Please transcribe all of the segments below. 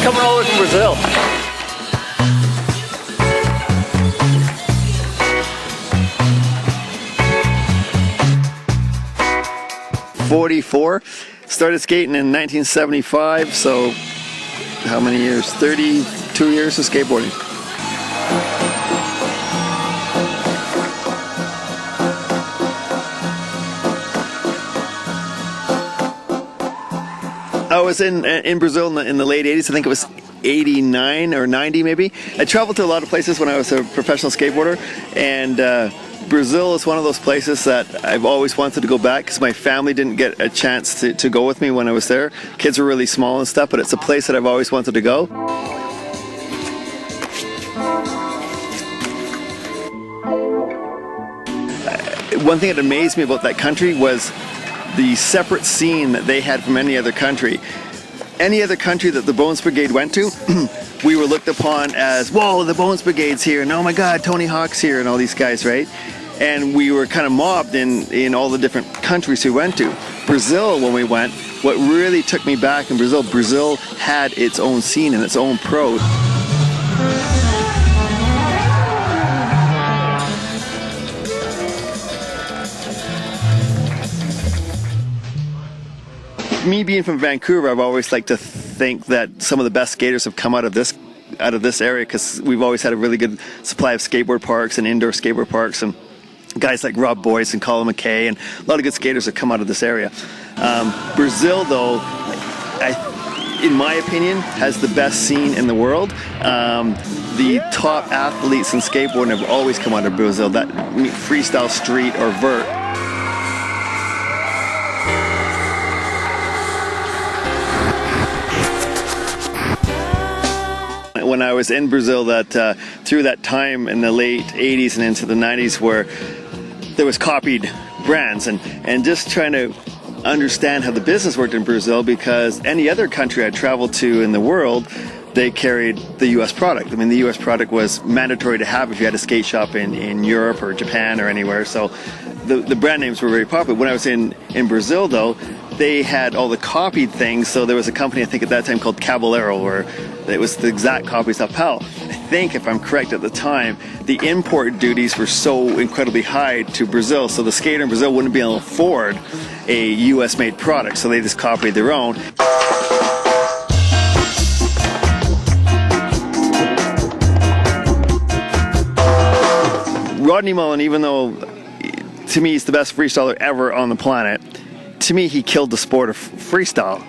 coming all the way from Brazil. '44. Started skating in 1975, so how many years? 32 years of skateboarding. I was in Brazil in the late 80s. I think it was 89 or 90 maybe. I traveled to a lot of places when I was a professional skateboarder, and Brazil is one of those places that I've always wanted to go back because my family didn't get a chance to go with me when I was there. Kids were really small and stuff, but it's a place that I've always wanted to go. One thing that amazed me about that country was the separate scene that they had from any other country. Any other country that the Bones Brigade went to, we were looked upon as, whoa, the Bones Brigade's here, and oh my God, Tony Hawk's here, and all these guys, right? And we were kind of mobbed in all the different countries we went to. Brazil, when we went, what really took me back in Brazil, Brazil had its own scene and its own pros. Me being from Vancouver, I've always liked to think that some of the best skaters have come out of this area because we've always had a really good supply of skateboard parks and indoor skateboard parks, and guys like Rob Boyce and Colin McKay and a lot of good skaters have come out of this area. Brazil, though, in my opinion, has the best scene in the world. The top athletes in skateboarding have always come out of Brazil, that freestyle, street, or vert. When I was in Brazil, that through that time in the late 80s and into the 90s where there was copied brands, and just trying to understand how the business worked in Brazil, because any other country I traveled to in the world, they carried the U.S. product. I mean, the U.S. product was mandatory to have if you had a skate shop in Europe or Japan or anywhere, so the brand names were very popular. When I was in Brazil, though, they had all the copied things. So there was a company, I think at that time, called Caballero, where it was the exact copies of Pal. I think, if I'm correct at the time, the import duties were so incredibly high to Brazil, so the skater in Brazil wouldn't be able to afford a US-made product, so they just copied their own. Rodney Mullen, even though to me he's the best freestyler ever on the planet, to me he killed the sport of freestyle.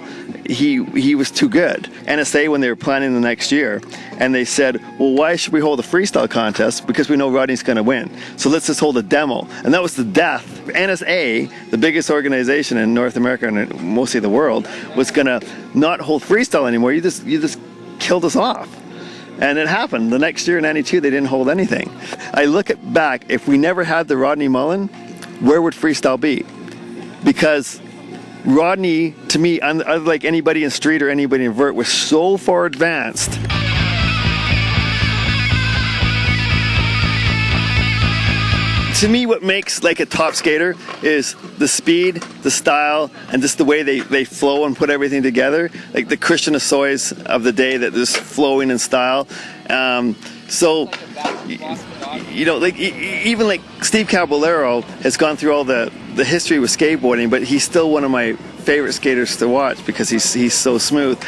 He was too good. NSA, when they were planning the next year, and they said, well, why should we hold a freestyle contest? Because we know Rodney's going to win. So let's just hold a demo. And that was the death. NSA, the biggest organization in North America and mostly the world, was going to not hold freestyle anymore. You just killed us off. And it happened. The next year in '92, they didn't hold anything. I look back, if we never had the Rodney Mullen, where would freestyle be? Because Rodney, to me, unlike anybody in street or anybody in vert, was so far advanced. To me, what makes like a top skater is the speed, the style, and just the way they flow and put everything together. Like the Christian Assoys of the day, that just flowing in style. So, you know, like even like Steve Caballero has gone through all the history with skateboarding, but he's still one of my favorite skaters to watch because he's so smooth.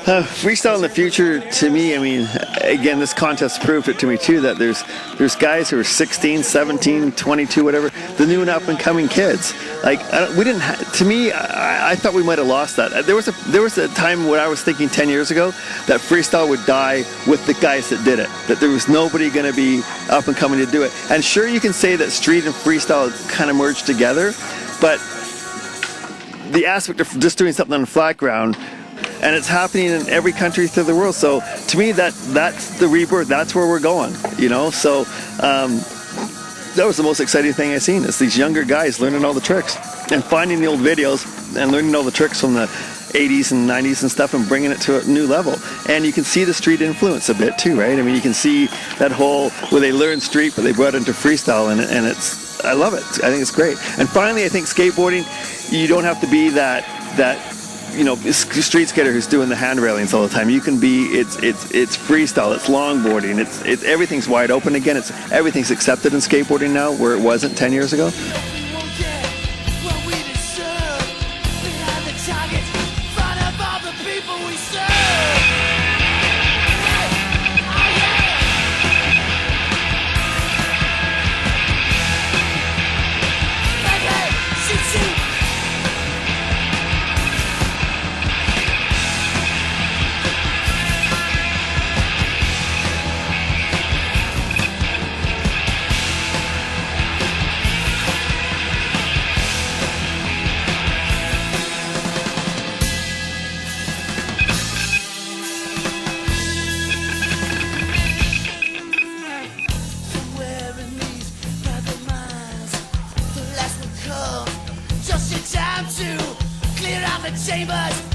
Freestyle in the future, to me, I mean, again, this contest proved it to me too, that there's guys who are 16, 17, 22, whatever, the new and up and coming kids. Like, we didn't to me, I thought we might have lost that. There was a time when I was thinking 10 years ago that freestyle would die with the guys that did it, that there was nobody going to be up and coming to do it. And sure, you can say that street and freestyle kind of merged together, but the aspect of just doing something on a flat ground, and it's happening in every country through the world. So to me, that's the rebirth. That's where we're going, you know. So that was the most exciting thing I've seen, is these younger guys learning all the tricks and finding the old videos and learning all the tricks from the 80s and 90s and stuff and bringing it to a new level. And you can see the street influence a bit too, right? I mean, you can see that whole where they learned street but they brought it into freestyle, and it's I love it. I think it's great. And finally, I think skateboarding, you don't have to be that street skater who's doing the hand railings all the time. You can be, it's freestyle, it's longboarding, it's everything's wide open again. Everything's accepted in skateboarding now, where it wasn't 10 years ago. Just in time to clear out the chambers.